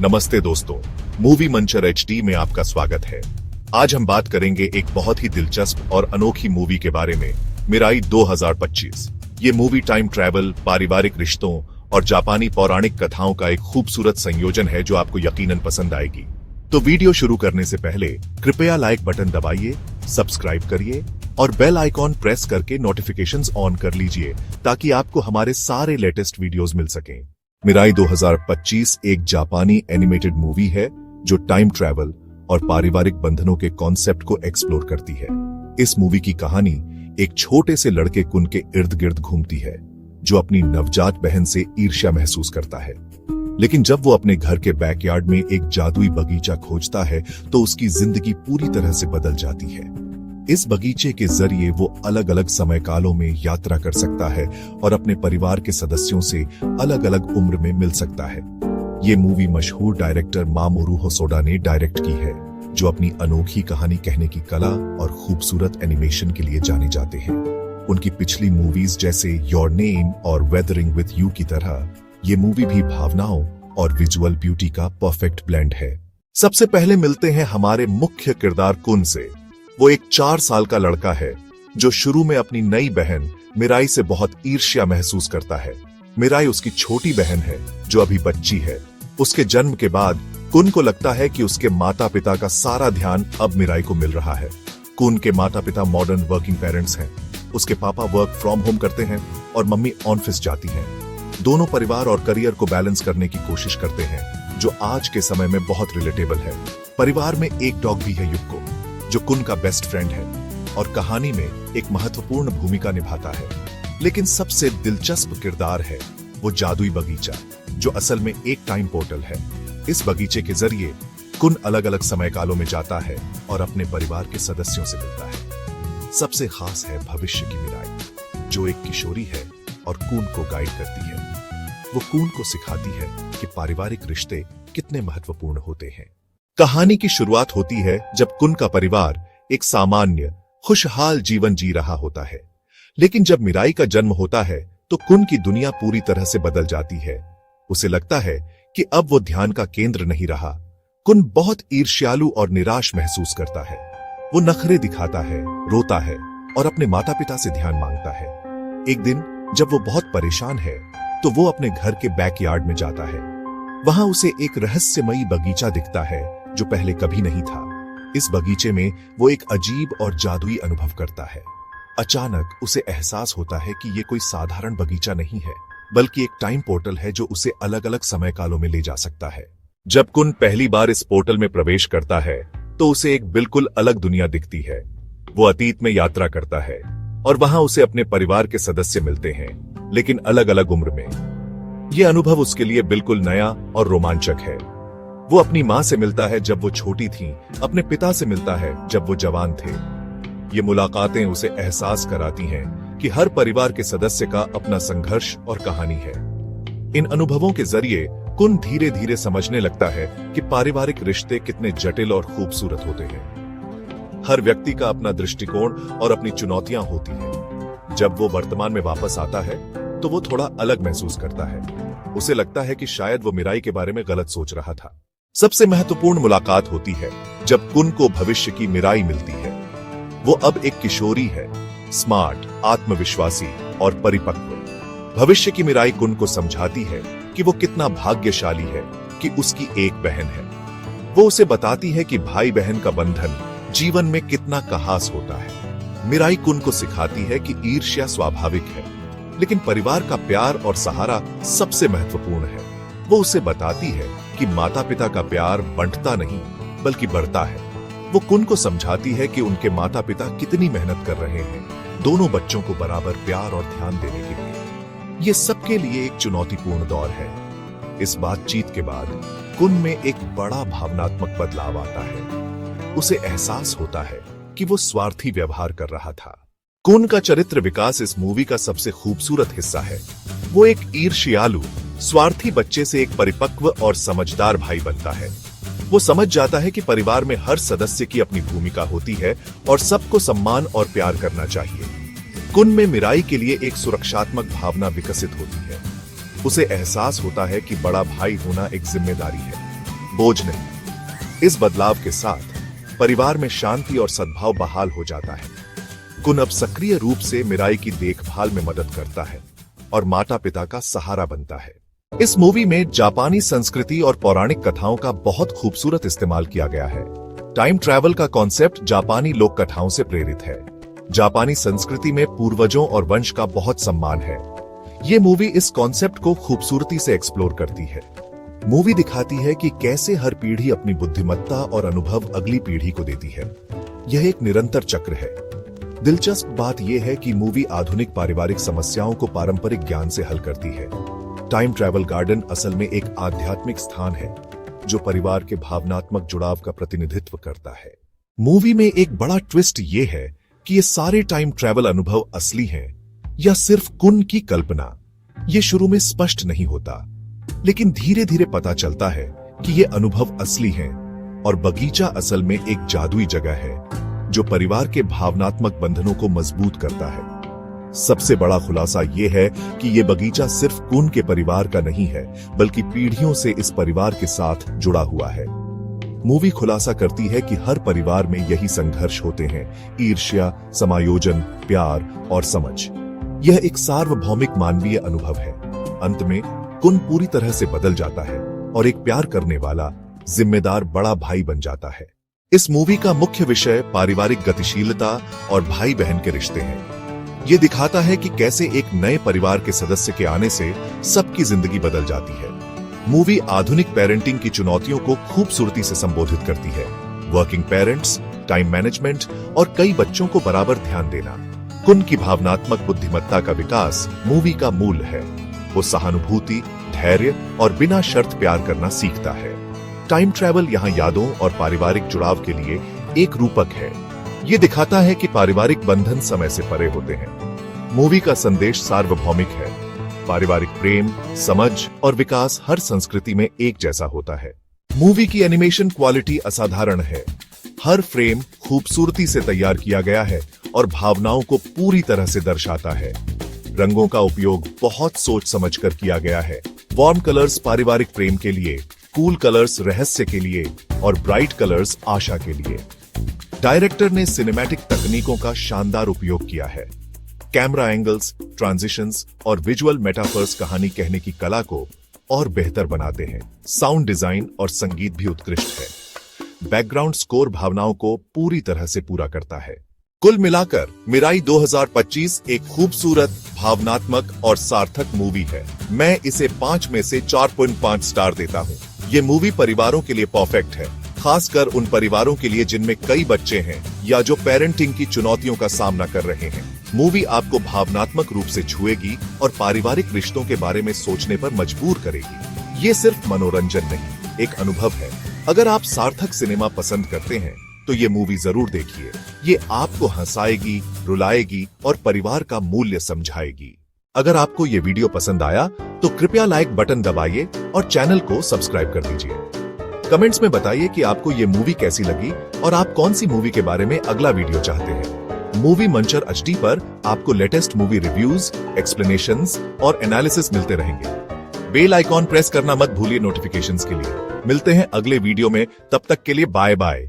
नमस्ते दोस्तों, movie Manchar HD में आपका स्वागत है। आज हम बात करेंगे एक बहुत ही दिलचस्प और अनोखी मूवी के बारे में, मिराई 2025। ये मूवी टाइम ट्रैवल, पारिवारिक रिश्तों और जापानी पौराणिक कथाओं का एक खूबसूरत संयोजन है जो आपको यकीनन पसंद आएगी। तो वीडियो शुरू करने से पहले कृपया लाइक बटन दबाइए, सब्सक्राइब करिए और बेल आइकॉन प्रेस करके नोटिफिकेशंस ऑन कर लीजिए ताकि आपको हमारे सारे लेटेस्ट वीडियोस मिल सकें। मिराई 2025 एक जापानी एनिमेटेड मूवी है जो टाइम ट्रैवल और पारिवारिक बंधनों के कॉन्सेप्ट को एक्सप्लोर करती है। इस मूवी की कहानी एक छोटे से लड़के कुन के इर्द गिर्द घूमती है जो अपनी नवजात बहन से ईर्ष्या महसूस करता है। लेकिन जब वो अपने घर के बैकयार्ड में एक जादुई बगीचा खोजता है तो उसकी जिंदगी पूरी तरह से बदल जाती है। इस बगीचे के जरिए वो अलग अलग समय कालों में यात्रा कर सकता है और अपने परिवार के सदस्यों से अलग अलग उम्र में मिल सकता है। ये मूवी मशहूर डायरेक्टर मामोरू होसोडा ने डायरेक्ट की है, जो अपनी अनोखी कहानी कहने की कला और खूबसूरत एनिमेशन के लिए जाने जाते हैं। उनकी पिछली मूवीज जैसे योर नेम और वेदरिंग विद यू की तरह ये मूवी भी भावनाओं और विजुअल ब्यूटी का परफेक्ट ब्लेंड है। सबसे पहले मिलते हैं हमारे मुख्य किरदार कुन से। वो एक 4 साल का लड़का है जो शुरू में अपनी नई बहन मिराई से बहुत ईर्ष्या महसूस करता है। मिराई उसकी छोटी बहन है जो अभी बच्ची है। उसके जन्म के बाद कुन को लगता है कि उसके माता पिता का सारा ध्यान अब मिराई को मिल रहा है। कुन के माता पिता मॉडर्न वर्किंग पेरेंट्स हैं। उसके पापा वर्क फ्रॉम होम करते हैं और मम्मी ऑफिस जाती हैं। दोनों परिवार और करियर को बैलेंस करने की कोशिश करते हैं, जो आज के समय में बहुत रिलेटेबल है। परिवार में एक डॉग भी है, युक्को, जो कुन का बेस्ट फ्रेंड है और कहानी में एक महत्वपूर्ण भूमिका निभाता है। लेकिन सबसे दिलचस्प किरदार है वो जादुई बगीचा, जो असल में एक टाइम पोर्टल है। इस बगीचे के जरिए कुन अलग अलग समय कालों में जाता है और अपने परिवार के सदस्यों से मिलता है। सबसे खास है भविष्य की मिराई, जो एक किशोरी है और कुन को गाइड करती है। वो कुन को सिखाती है कि पारिवारिक रिश्ते कितने महत्वपूर्ण होते हैं। कहानी की शुरुआत होती है जब कुन का परिवार एक सामान्य, खुशहाल जीवन जी रहा होता है। लेकिन जब मिराई का जन्म होता है तो कुन की दुनिया पूरी तरह से बदल जाती है। उसे लगता है कि अब वो ध्यान का केंद्र नहीं रहा। कुन बहुत ईर्ष्यालु और निराश महसूस करता है। वो नखरे दिखाता है, रोता है और अपने माता पिता से ध्यान मांगता है। एक दिन जब वो बहुत परेशान है तो वो अपने घर के बैकयार्ड में जाता है। वहां उसे एक रहस्यमयी बगीचा दिखता है जो पहले कभी नहीं था। इस बगीचे में वो एक अजीब और जादुई अनुभव करता है। अचानक उसे एहसास होता है कि ये कोई साधारण बगीचा नहीं है, बल्कि एक टाइम पोर्टल है जो उसे अलग अलग समय कालों में ले जा सकता है। जब कुन पहली बार इस पोर्टल में प्रवेश करता है तो उसे एक बिल्कुल अलग दुनिया दिखती है। वो अतीत में यात्रा करता है और वहां उसे अपने परिवार के सदस्य मिलते हैं, लेकिन अलग अलग उम्र में। यह अनुभव उसके लिए बिल्कुल नया और रोमांचक है। वो अपनी मां से मिलता है जब वो छोटी थीं, अपने पिता से मिलता है जब वो जवान थे। ये मुलाकातें उसे एहसास कराती हैं कि हर परिवार के सदस्य का अपना संघर्ष और कहानी है। इन अनुभवों के जरिए कुन धीरे धीरे समझने लगता है कि पारिवारिक रिश्ते कितने जटिल और खूबसूरत होते हैं। हर व्यक्ति का अपना दृष्टिकोण और अपनी चुनौतियां होती हैं। जब वो वर्तमान में वापस आता है तो वो थोड़ा अलग महसूस करता है। उसे लगता है कि शायद वो मिराई के बारे में गलत सोच रहा था। सबसे महत्वपूर्ण मुलाकात होती है जब कुन को भविष्य की मिराई मिलती है। वो अब एक किशोरी है, स्मार्ट, आत्मविश्वासी और परिपक्व। भविष्य की मिराई कुन को समझाती है कि वो कितना भाग्यशाली है कि उसकी एक बहन है। वो उसे बताती है कि भाई बहन का बंधन जीवन में कितना खास होता है। मिराई कुन को सिखाती है कि ईर्ष्या स्वाभाविक है, लेकिन परिवार का प्यार और सहारा सबसे महत्वपूर्ण है। वो उसे बताती है कि माता पिता का प्यार बंटता नहीं बल्कि बढ़ता है। वो कुन को समझाती है कि उनके माता पिता कितनी मेहनत कर रहे हैं दोनों बच्चों को बराबर प्यार और ध्यान देने के लिए। ये सबके लिए एक चुनौतीपूर्ण दौर है। इस बातचीत के बाद कुन में एक बड़ा भावनात्मक बदलाव आता है। उसे एहसास होता है कि वो स्वार्थी व्यवहार कर रहा था। कुन का चरित्र विकास इस मूवी का सबसे खूबसूरत हिस्सा है। वो एक ईर्ष्यालु, स्वार्थी बच्चे से एक परिपक्व और समझदार भाई बनता है। वो समझ जाता है कि परिवार में हर सदस्य की अपनी भूमिका होती है और सबको सम्मान और प्यार करना चाहिए। कुन में मिराई के लिए एक सुरक्षात्मक भावना विकसित होती है। उसे एहसास होता है कि बड़ा भाई होना एक जिम्मेदारी है। बोझ नहीं। इस बदलाव के साथ परिवार में शांति और सद्भाव बहाल हो जाता है। कुन अब सक्रिय रूप से मिराई की देखभाल में मदद करता है और माता पिता का सहारा बनता है। इस मूवी में जापानी संस्कृति और पौराणिक कथाओं का बहुत खूबसूरत इस्तेमाल किया गया है। टाइम ट्रैवल का कॉन्सेप्ट जापानी लोक कथाओं से प्रेरित है। जापानी संस्कृति में पूर्वजों और वंश का बहुत सम्मान है। ये मूवी इस कॉन्सेप्ट को खूबसूरती से एक्सप्लोर करती है। मूवी दिखाती है कि कैसे हर पीढ़ी अपनी बुद्धिमत्ता और अनुभव अगली पीढ़ी को देती है। यह एक निरंतर चक्र है। दिलचस्प बात यह है कि मूवी आधुनिक पारिवारिक समस्याओं को पारंपरिक ज्ञान से हल करती है। टाइम ट्रैवल गार्डन असल में एक आध्यात्मिक स्थान है जो परिवार के भावनात्मक जुड़ाव का प्रतिनिधित्व करता है। मूवी में एक बड़ा ट्विस्ट ये है कि ये सारे टाइम ट्रैवल अनुभव असली हैं या सिर्फ कुन की कल्पना। ये शुरू में स्पष्ट नहीं होता, लेकिन धीरे धीरे पता चलता है कि ये अनुभव असली हैं और बगीचा असल में एक जादुई जगह है जो परिवार के भावनात्मक बंधनों को मजबूत करता है। सबसे बड़ा खुलासा यह है कि यह बगीचा सिर्फ कुन के परिवार का नहीं है, बल्कि पीढ़ियों से इस परिवार के साथ जुड़ा हुआ है। मूवी खुलासा करती है कि हर परिवार में यही संघर्ष होते हैं: ईर्ष्या, समायोजन, प्यार और समझ। यह एक सार्वभौमिक मानवीय अनुभव है। अंत में कुन पूरी तरह से बदल जाता है और एक प्यार करने वाला, जिम्मेदार बड़ा भाई बन जाता है। इस मूवी का मुख्य विषय पारिवारिक गतिशीलता और भाई बहन के रिश्ते हैं। ये दिखाता है कि कैसे एक नए परिवार के सदस्य के आने से सबकी जिंदगी बदल जाती है। मूवी आधुनिक पेरेंटिंग की चुनौतियों को खूबसूरती से संबोधित करती है। वर्किंग पेरेंट्स, टाइम मैनेजमेंट और कई बच्चों को बराबर ध्यान देना। कुन की भावनात्मक बुद्धिमत्ता का विकास मूवी का मूल है। वो सहानुभूति, धैर्य और बिना शर्त प्यार करना सीखता है। टाइम ट्रैवल यहाँ यादों और पारिवारिक जुड़ाव के लिए एक रूपक है। ये दिखाता है कि पारिवारिक बंधन समय से परे होते हैं। मूवी का संदेश सार्वभौमिक है। पारिवारिक प्रेम, समझ और विकास हर संस्कृति में एक जैसा होता है। मूवी की एनिमेशन क्वालिटी असाधारण है। हर फ्रेम खूबसूरती से तैयार किया गया है और भावनाओं को पूरी तरह से दर्शाता है। रंगों का उपयोग बहुत सोच समझकर किया गया है। वार्म कलर्स पारिवारिक प्रेम के लिए, कूल कलर्स रहस्य के लिए और ब्राइट कलर्स आशा के लिए। डायरेक्टर ने सिनेमैटिक तकनीकों का शानदार उपयोग किया है। कैमरा एंगल्स, ट्रांजिशंस और विजुअल मेटाफर्स कहानी कहने की कला को और बेहतर बनाते हैं। साउंड डिजाइन और संगीत भी उत्कृष्ट है। बैकग्राउंड स्कोर भावनाओं को पूरी तरह से पूरा करता है। कुल मिलाकर मिराई 2025 एक खूबसूरत, भावनात्मक और सार्थक मूवी है। मैं इसे 5 में से 4.5 स्टार देता हूँ। ये मूवी परिवारों के लिए परफेक्ट है, खासकर उन परिवारों के लिए जिनमें कई बच्चे हैं या जो पेरेंटिंग की चुनौतियों का सामना कर रहे हैं। मूवी आपको भावनात्मक रूप से छुएगी और पारिवारिक रिश्तों के बारे में सोचने पर मजबूर करेगी। ये सिर्फ मनोरंजन नहीं, एक अनुभव है। अगर आप सार्थक सिनेमा पसंद करते हैं तो ये मूवी जरूर देखिए। ये आपको हंसाएगी, रुलाएगी और परिवार का मूल्य समझाएगी। अगर आपको ये वीडियो पसंद आया तो कृपया लाइक बटन दबाइए और चैनल को सब्सक्राइब कर दीजिए। कमेंट्स में बताइए कि आपको ये मूवी कैसी लगी और आप कौन सी मूवी के बारे में अगला वीडियो चाहते हैं। मूवी मंचर HD पर आपको लेटेस्ट मूवी रिव्यूज, एक्सप्लेनेशंस और एनालिसिस मिलते रहेंगे। बेल आइकॉन प्रेस करना मत भूलिए नोटिफिकेशंस के लिए। मिलते हैं अगले वीडियो में, तब तक के लिए बाय बाय।